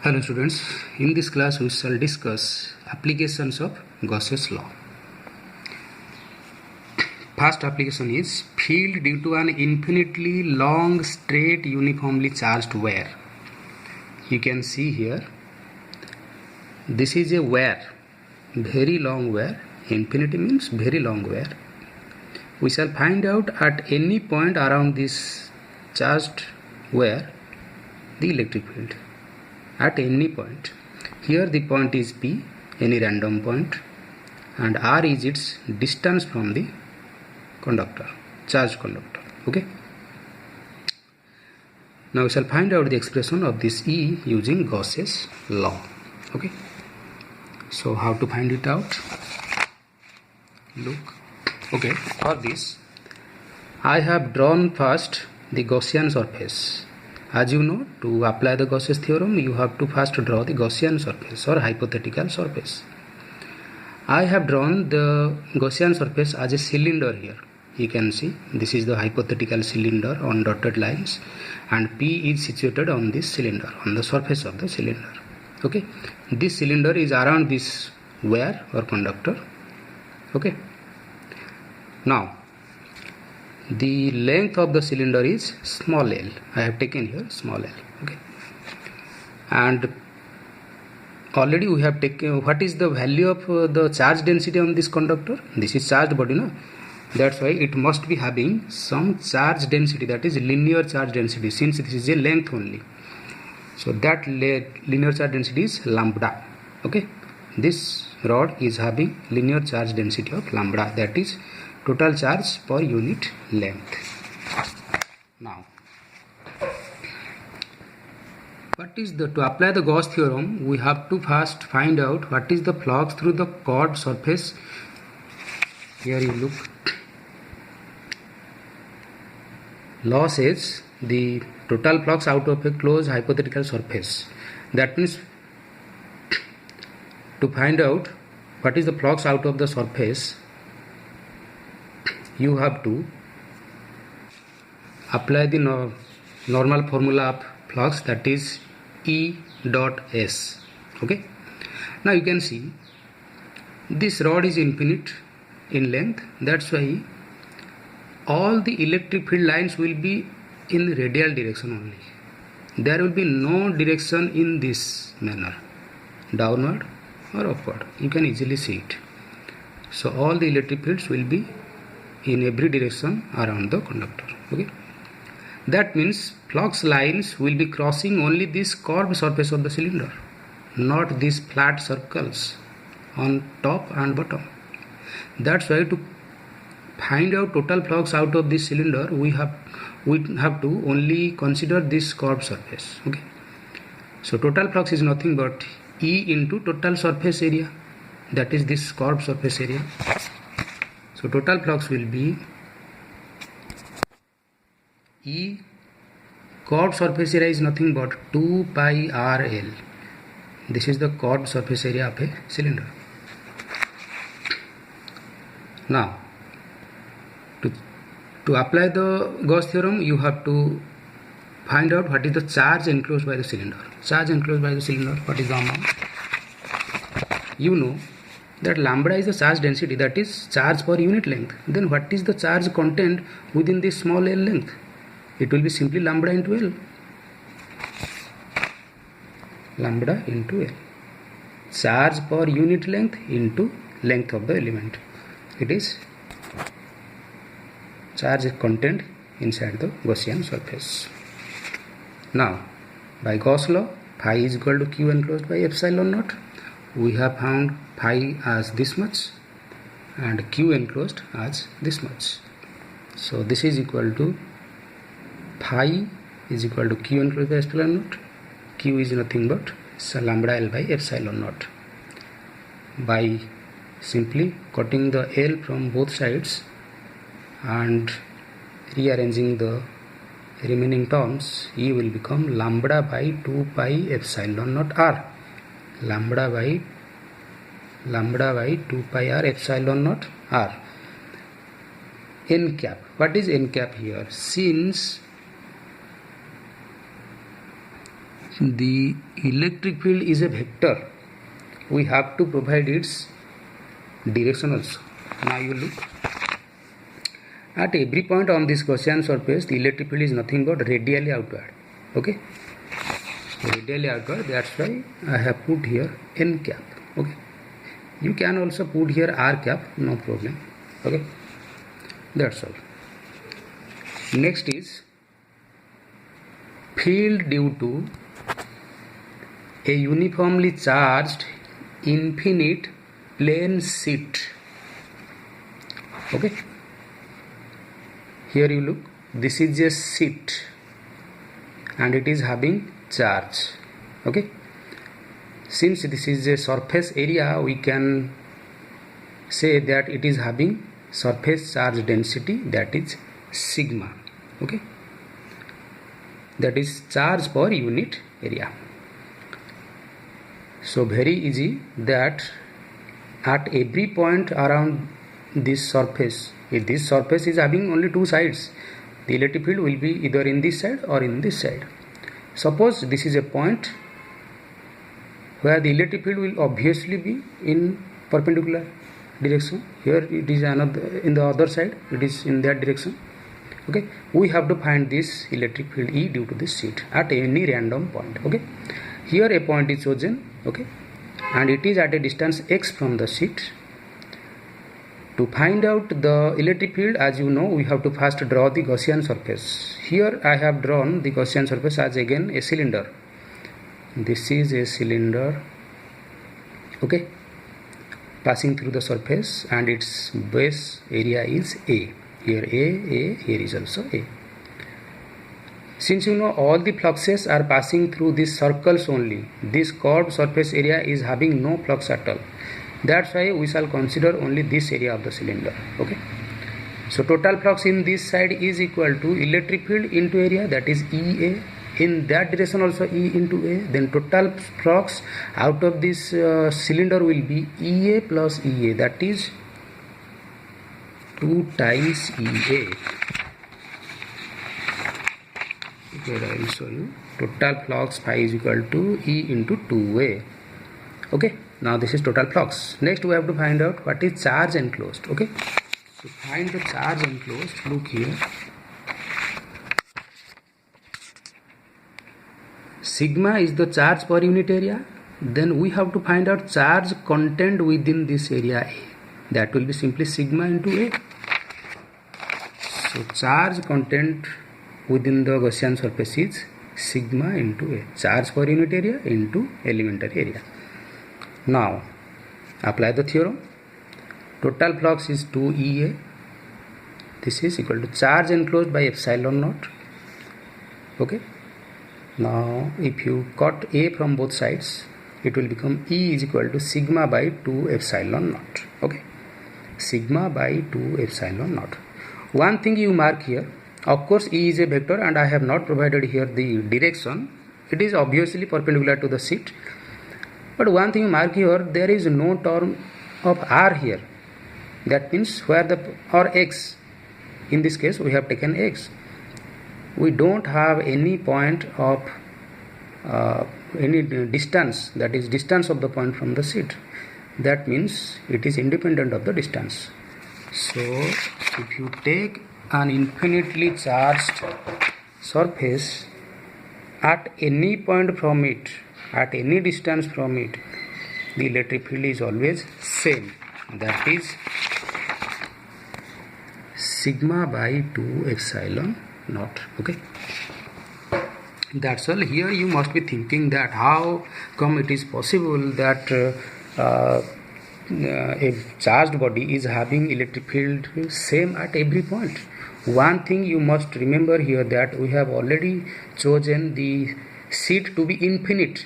Hello students, in this class we shall discuss applications of Gauss's law. First application is field due to an infinitely long straight uniformly charged wire. You can see here, this is a wire, very long wire. Infinity means very long wire. We shall find out at any point around this charged wire the electric field. At any point. Here the point is P, any random point, and R is its distance from the conductor, charged conductor. Okay. Now we shall find out the expression of this E using Gauss's law. Okay. So how to find it out? Look. Okay. For this, I have drawn first the Gaussian surface. As you know, to apply the Gauss's theorem, you have to first draw the Gaussian surface or hypothetical surface. I have drawn the Gaussian surface as a cylinder here. You can see this is the hypothetical cylinder on dotted lines, and P is situated on this cylinder, on the surface of the cylinder. Okay, this cylinder is around this wire or conductor. Okay, now the length of the cylinder is small l. I have taken here small l. Okay, and already we have taken what is the value of the charge density on this conductor. This is charged body, no? That's why it must be having some charge density, that is linear charge density, since this is a length only. So that linear charge density is lambda. Okay, this rod is having linear charge density of lambda, that is total charge per unit length. Now, to apply the Gauss theorem, we have to first find out what is the flux through the curved surface. Here you look. Law says the total flux out of a closed hypothetical surface. That means to find out what is the flux out of the surface, you have to apply the normal formula of flux, that is E dot S. Okay. Now you can see this rod is infinite in length. That's why all the electric field lines will be in radial direction only. There will be no direction in this manner, downward or upward. You can easily see it. So all the electric fields will be in every direction around the conductor. Okay, that means flux lines will be crossing only this curved surface of the cylinder, not these flat circles on top and bottom. That's why to find out total flux out of this cylinder, we have to only consider this curved surface. Okay, so total flux is nothing but E into total surface area, that is this curved surface area. So total flux will be E, curved surface area is nothing but 2 pi RL. This is the curved surface area of a cylinder. Now, to apply the Gauss theorem, you have to find out what is the charge enclosed by the cylinder. Charge enclosed by the cylinder, what is the amount? You know that lambda is the charge density, that is charge per unit length. Then what is the charge content within this small l length? It will be simply lambda into L. Lambda into L. Charge per unit length into length of the element. It is charge content inside the Gaussian surface. Now, by Gauss law, phi is equal to Q enclosed by epsilon naught. We have found phi as this much and Q enclosed as this much. So this is equal to phi is equal to Q enclosed by epsilon naught. Q is nothing but lambda L by epsilon naught. By simply cutting the L from both sides and rearranging the remaining terms, E will become lambda by 2 pi epsilon naught R. Lambda by 2 pi R epsilon naught R. N cap. What is n cap here? Since the electric field is a vector, we have to provide its direction also. Now you look at every point on this Gaussian surface, the electric field is nothing but radially outward. Okay, radially outward. That's why I have put here n cap. Okay, you can also put here r cap, no problem. Okay, that's all. Next is field due to a uniformly charged infinite plane sheet. Okay, here you look, this is a sheet and it is having charge. Okay, since this is a surface area, we can say that it is having surface charge density, that is sigma. Okay, that is charge per unit area. So very easy that at every point around this surface, if this surface is having only two sides, the electric field will be either in this side or in this side. Suppose this is a point where the electric field will obviously be in perpendicular direction. Here it is another, in the other side it is in that direction. Okay, we have to find this electric field E due to this sheet at any random point. Okay, here a point is chosen. Okay, and it is at a distance x from the sheet. To find out the electric field, as you know, we have to first draw the Gaussian surface. Here I have drawn the Gaussian surface as again a cylinder. This is a cylinder. Okay, passing through the surface, and its base area is A. Here A, here is also A. Since you know all the fluxes are passing through these circles only, this curved surface area is having no flux at all. That's why we shall consider only this area of the cylinder. Okay, so total flux in this side is equal to electric field into area, that is EA. In that direction also E into A. Then total flux out of this cylinder will be EA plus EA, that is 2 times EA. Here I will show you. Total flux phi is equal to E into 2A. Okay, now this is total flux. Next we have to find out what is charge enclosed. Okay, to find the charge enclosed, look here. Sigma is the charge per unit area. Then we have to find out charge contained within this area A. That will be simply sigma into A. So charge content within the Gaussian surface is sigma into A. Charge per unit area into elementary area. Now apply the theorem. Total flux is 2EA. This is equal to charge enclosed by epsilon naught. Okay. Now if you cut A from both sides, it will become E is equal to sigma by 2 epsilon naught. Okay, sigma by 2 epsilon naught. One thing you mark here, of course E is a vector and I have not provided here the direction. It is obviously perpendicular to the sheet. But one thing you mark here, there is no term of R here. That means where the, or X. In this case we have taken X. We don't have any point of any distance, that is distance of the point from the sheet. That means it is independent of the distance. So if you take an infinitely charged surface at any point from it, at any distance from it, the electric field is always same, that is sigma by 2 epsilon naught. Okay, that's all. Here you must be thinking that how come it is possible that a charged body is having electric field same at every point. One thing you must remember here, that we have already chosen the sheet to be infinite.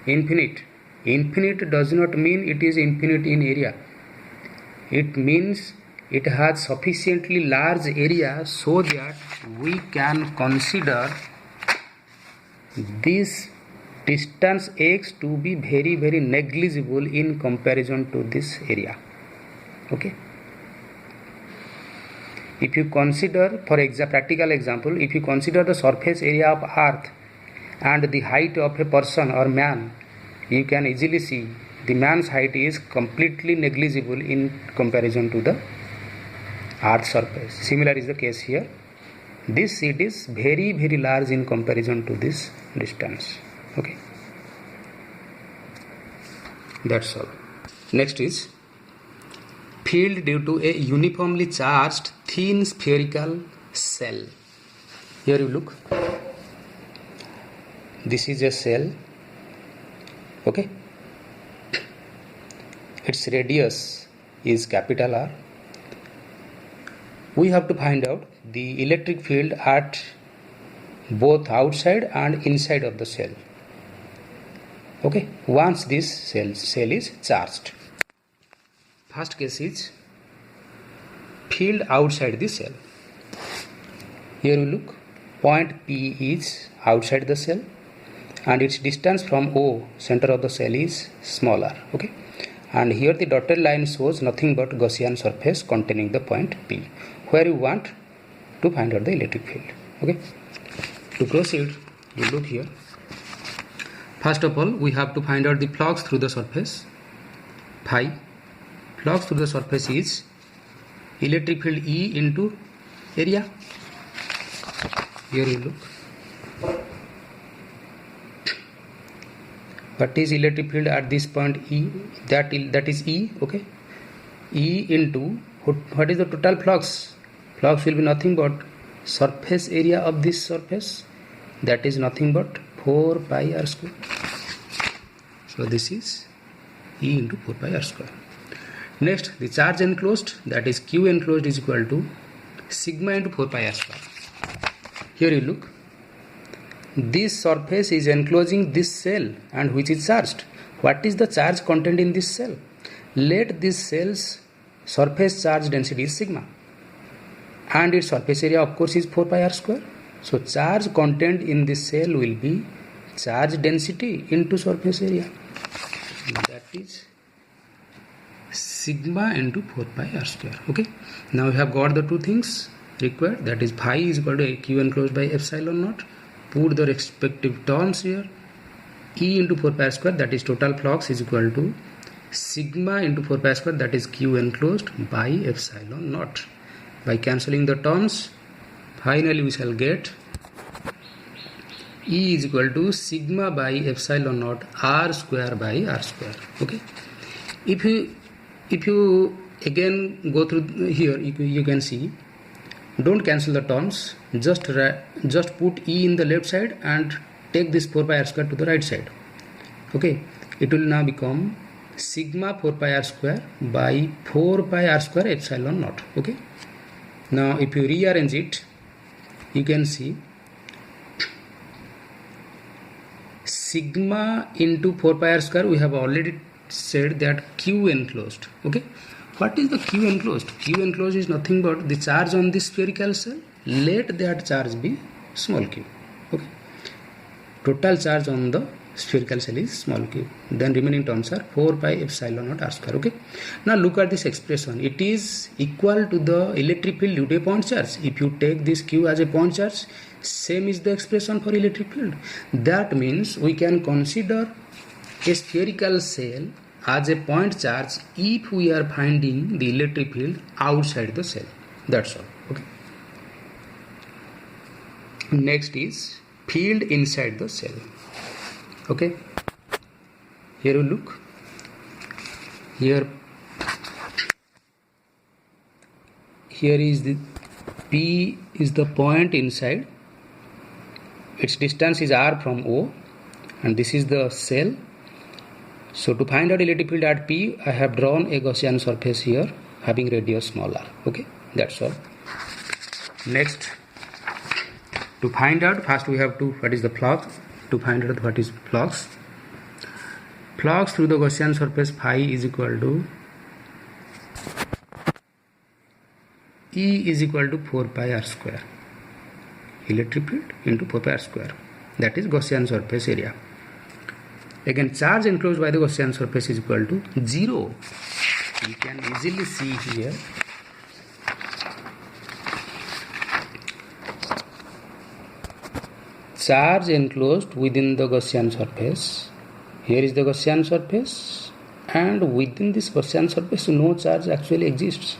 Infinite does not mean it is infinite in area. It means it has sufficiently large area so that we can consider this distance x to be very negligible in comparison to this area. Okay, if you consider, for practical example, if you consider the surface area of earth and the height of a person or man, you can easily see the man's height is completely negligible in comparison to the earth's surface. Similar is the case here. This seat is very very large in comparison to this distance. Okay, that's all. Next is field due to a uniformly charged thin spherical cell. Here you look, this is a cell. Okay, its radius is capital R. We have to find out the electric field at both outside and inside of the cell. Okay, once this cell is charged. First case is field outside the cell. Here you look, point P is outside the cell and its distance from O, center of the cell, is smaller. Okay, and here the dotted line shows nothing but Gaussian surface containing the point P, where you want to find out the electric field. Okay, to proceed, you look here. First of all, we have to find out the flux through the surface, phi. Flux through the surface is electric field E into area. Here you look. What is electric field at this point E? That is E. Okay, E into what is the total flux? Flux will be nothing but surface area of this surface, that is nothing but 4 pi r square. So this is E into 4 pi r square. Next, the charge enclosed, that is Q enclosed, is equal to sigma into 4 pi r square. Here you look, this surface is enclosing this cell and which is charged. What is the charge contained in this cell? Let this cell's surface charge density is sigma and its surface area of course is 4 pi r square. So charge contained in this cell will be charge density into surface area, that is sigma into 4 pi r square. Okay, now we have got the two things required, that is phi is equal to Q enclosed by epsilon naught. Put the respective terms here. E into 4 pi r square, that is total flux, is equal to sigma into 4 pi r square, that is Q enclosed by epsilon naught. By cancelling the terms, finally we shall get E is equal to sigma by epsilon naught r square by r square. Okay, if you again go through here, you can see, don't cancel the terms, just put E in the left side and take this 4 pi r square to the right side. Okay, it will now become sigma 4 pi r square by 4 pi r square epsilon naught. Okay, now if you rearrange it, you can see sigma into 4 pi r square, we have already said that Q enclosed. Okay, what is the Q enclosed? Q enclosed is nothing but the charge on this spherical cell. Let that charge be small q. Okay, total charge on the spherical cell is small q. Then remaining terms are 4 pi epsilon naught r square. Okay, now look at this expression. It is equal to the electric field due to a point charge. If you take this q as a point charge, same is the expression for electric field. That means we can consider a spherical cell as a point charge if we are finding the electric field outside the cell. That's all. Okay, next is field inside the cell. Okay, here you look, here is the P is the point inside, its distance is r from O, and this is the cell. So to find out electric field at P, I have drawn a Gaussian surface here having radius small r. Okay, that's all. Next, to find out, first we have to, what is the flux? To find out what is flux. Flux through the Gaussian surface phi is equal to E is equal to 4 pi r square. Electric field into 4 pi r square. That is Gaussian surface area. Again, charge enclosed by the Gaussian surface is equal to 0. You can easily see here. charge enclosed within the Gaussian surface. Here is the Gaussian surface, and within this Gaussian surface no charge actually exists.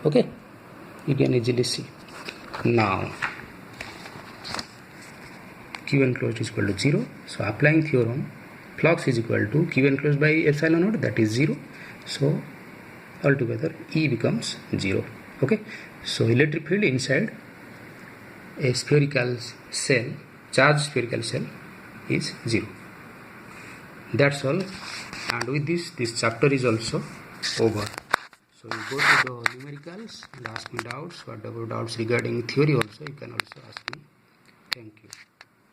Okay, you can easily see. Now Q enclosed is equal to 0. So applying theorem, flux is equal to Q enclosed by epsilon naught, that is 0. So altogether E becomes 0. Okay, so electric field inside a spherical cell, charged spherical cell, is 0. That's all, and with this chapter is also over. So you go to the numericals and ask me doubts. Whatever doubts regarding theory also, you can also ask me. Thank you.